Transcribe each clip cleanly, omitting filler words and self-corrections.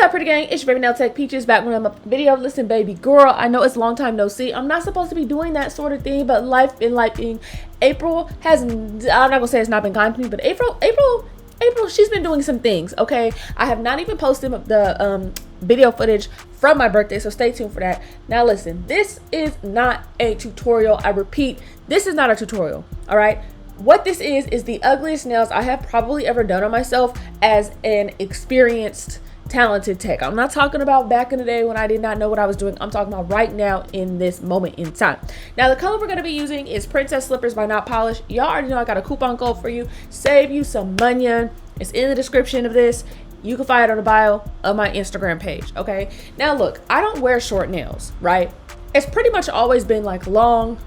up, pretty gang? It's your baby nail tech Peaches back with another video. Listen, baby girl, I know it's a long time no see. I'm not supposed to be doing that sort of thing, but life being April has, I'm not gonna say it's not been kind to me, but April, she's been doing some things, okay? I have not even posted the video footage from my birthday, so stay tuned for that. Now listen, this is not a tutorial. I repeat, this is not a tutorial, all right? What this is the ugliest nails I have probably ever done on myself as an experienced, talented tech. I'm not talking about back in the day when I did not know what I was doing. I'm talking about right now in this moment in time. Now the color we're going to be using is Princess Slippers by Not Polish. Y'all already know I got a coupon code for you. Save you some money. It's in the description of this. You can find it on the bio of my Instagram page, okay? Now look, I don't wear short nails, right? It's pretty much always been like long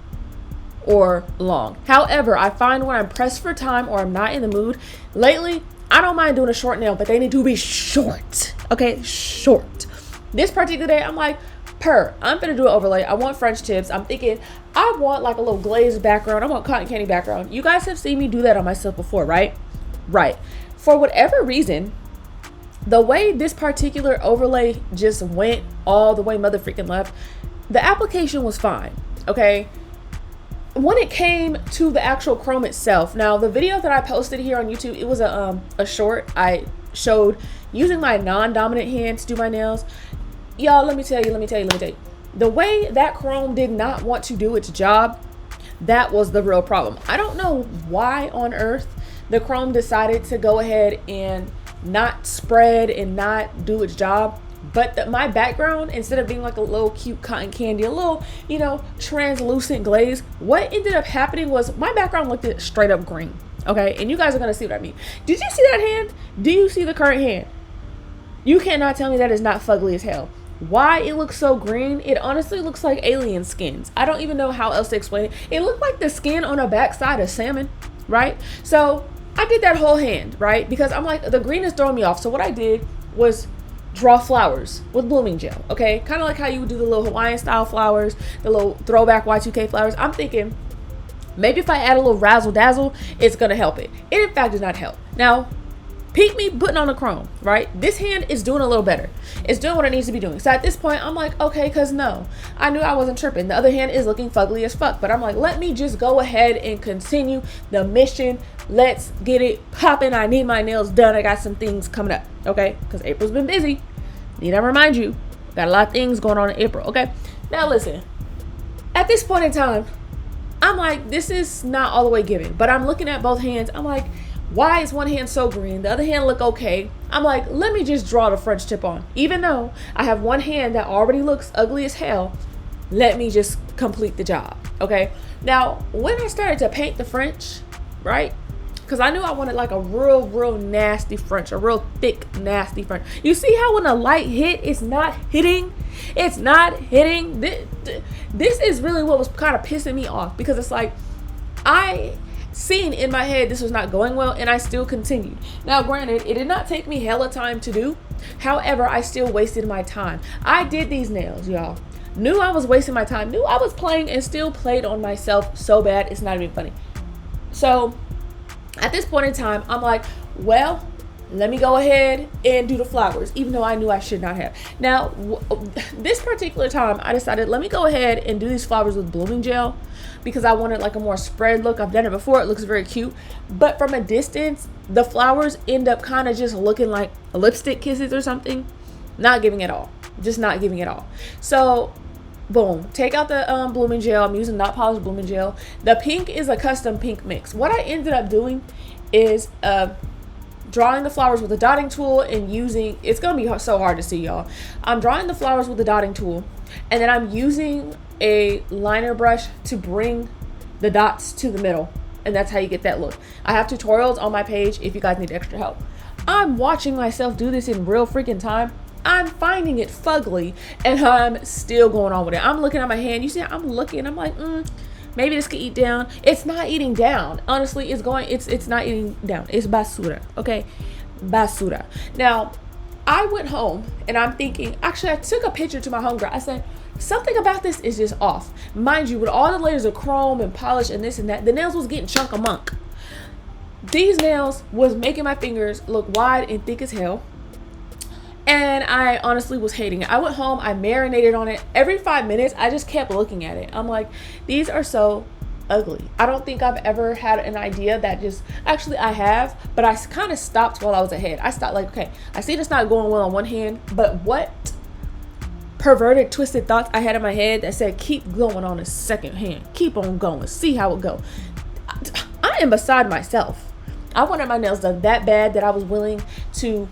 or long. However, I find when I'm pressed for time or I'm not in the mood, lately, I don't mind doing a short nail, but they need to be short, okay? Short. This particular day, I'm like, I'm gonna do an overlay. I want French tips. I'm thinking I want like a little glazed background. I want cotton candy background. You guys have seen me do that on myself before, right? Right. For whatever reason, the way this particular overlay just went all the way mother freaking left, the application was fine, okay? When it came to the actual chrome itself, now the video that I posted here on YouTube, it was a short. I showed using my non-dominant hand to do my nails. Y'all, let me tell you, the way that chrome did not want to do its job, that was the real problem. I don't know why on earth the chrome decided to go ahead and not spread and not do its job. But my background, instead of being like a little cute cotton candy, a little, you know, translucent glaze, what ended up happening was my background looked straight up green, okay? And you guys are gonna see what I mean. Did you see that hand? Do you see the current hand? You cannot tell me that is not fugly as hell. Why it looks so green? It honestly looks like alien skins. I don't even know how else to explain it. It looked like the skin on the backside of salmon, right? So I did that whole hand, right? Because I'm like, the green is throwing me off. So what I did was draw flowers with blooming gel, okay? Kind of like how you would do the little Hawaiian style flowers, the little throwback Y2K flowers. I'm thinking maybe if I add a little razzle dazzle, it's gonna help it. It in fact did not help. Now, peek me putting on the chrome, right? This hand is doing a little better. It's doing what it needs to be doing. So at this point, I'm like, okay, cause no, I knew I wasn't tripping. The other hand is looking fugly as fuck, but I'm like, let me just go ahead and continue the mission. Let's get it popping. I need my nails done. I got some things coming up, okay? Because April's been busy. Need I remind you, got a lot of things going on in April, okay? Now listen, at this point in time, I'm like, this is not all the way giving, but I'm looking at both hands. I'm like, why is one hand so green? The other hand look okay. I'm like, let me just draw the French tip on. Even though I have one hand that already looks ugly as hell, let me just complete the job, okay? Now, when I started to paint the French, right? Because I knew I wanted like a real nasty French, a real thick, nasty French. You see how when a light hit, it's not hitting? It's not hitting. This is really what was kind of pissing me off, because it's like, I seen in my head this was not going well, and I still continued. Now granted, it did not take me hella time to do. However, I still wasted my time. I did these nails, y'all. Knew I was wasting my time. Knew I was playing and still played on myself so bad it's not even funny. So at this point in time, I'm like, well, let me go ahead and do the flowers, even though I knew I should not have. Now, this particular time, I decided, let me go ahead and do these flowers with blooming gel, because I wanted like a more spread look. I've done it before. It looks very cute. But from a distance, the flowers end up kind of just looking like lipstick kisses or something. Not giving it all. Just not giving it all. So boom, take out the blooming gel. I'm using Not Polished blooming gel. The pink is a custom pink mix. What I ended up doing is drawing the flowers with a dotting tool and using, it's gonna be so hard to see, y'all. I'm drawing the flowers with the dotting tool, and then I'm using a liner brush to bring the dots to the middle, and that's how you get that look. I have tutorials on my page if you guys need extra help. I'm watching myself do this in real freaking time. I'm finding it fugly, and I'm still going on with it. I'm looking at my hand. You see, I'm looking. I'm like, maybe this could eat down. It's not eating down. Honestly, it's not eating down. It's basura. Okay, basura. Now, I went home and I'm thinking. Actually, I took a picture to my homegirl. I said, something about this is just off. Mind you, with all the layers of chrome and polish and this and that, the nails was getting chunk-a-monk. These nails was making my fingers look wide and thick as hell. And I honestly was hating it. I went home, I marinated on it. Every 5 minutes, I just kept looking at it. I'm like, these are so ugly. I don't think I've ever had an idea that just, actually I have, but I kind of stopped while I was ahead. I stopped like, okay, I see this not going well on one hand, but what perverted, twisted thoughts I had in my head that said, keep going on the second hand. Keep on going. See how it go. I am beside myself. I wanted my nails done that bad that I was willing to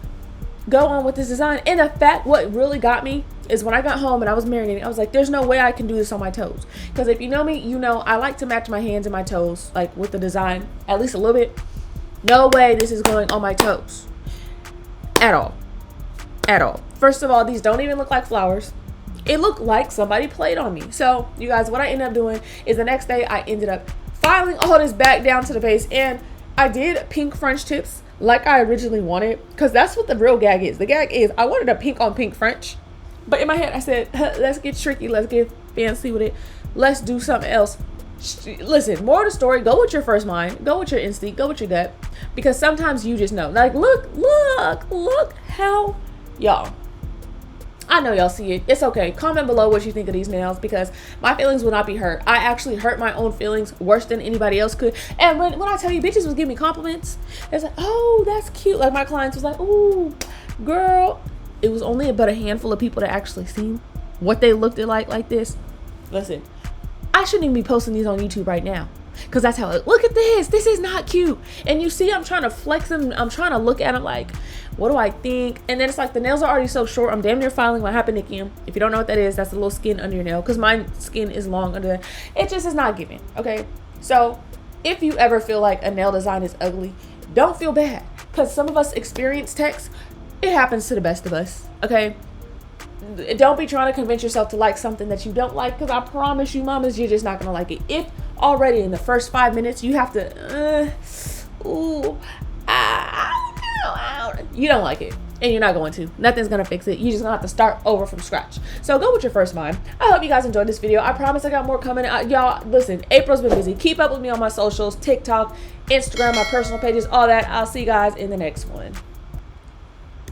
go on with this design. And the fact, what really got me is when I got home and I was marinating, I was like, there's no way I can do this on my toes. Because if you know me, you know I like to match my hands and my toes, like with the design, at least a little bit. No way this is going on my toes. At all. At all. First of all, these don't even look like flowers. It looked like somebody played on me. So, you guys, what I ended up doing is the next day I ended up filing all this back down to the base. And I did pink French tips like I originally wanted, because that's what the real gag is. The gag is I wanted a pink on pink French, but in my head I said, let's get tricky, let's get fancy with it, let's do something else. Listen, more of the story, go with your first mind, go with your instinct, go with your gut, because sometimes you just know. Like, look how, y'all, I know y'all see it. It's okay. Comment below what you think of these nails, because my feelings will not be hurt. I actually hurt my own feelings worse than anybody else could. And when I tell you, bitches was giving me compliments. It's like, oh, that's cute. Like, my clients was like, ooh, girl. It was only but a handful of people that actually seen what they looked like this. Listen, I shouldn't even be posting these on YouTube right now, because that's how look at this is not cute. And you see I'm trying to flex them, I'm trying to look at them like, what do I think? And then it's like the nails are already so short, I'm damn near filing my hyponychium. If you don't know what that is, that's the little skin under your nail, because my skin is long under there. It just is not giving. Okay, so if you ever feel like a nail design is ugly, don't feel bad, because some of us experience techs, it happens to the best of us. Okay, don't be trying to convince yourself to like something that you don't like, because I promise you, mamas, you're just not gonna like it. If already in the first 5 minutes you have to you don't like it, and you're not going to. Nothing's gonna fix it. You just gonna have to start over from scratch. So go with your first mind. I hope you guys enjoyed this video. I promise I got more coming. Y'all, listen, April's been busy. Keep up with me on my socials, TikTok, Instagram, my personal pages, all that. I'll see you guys in the next one.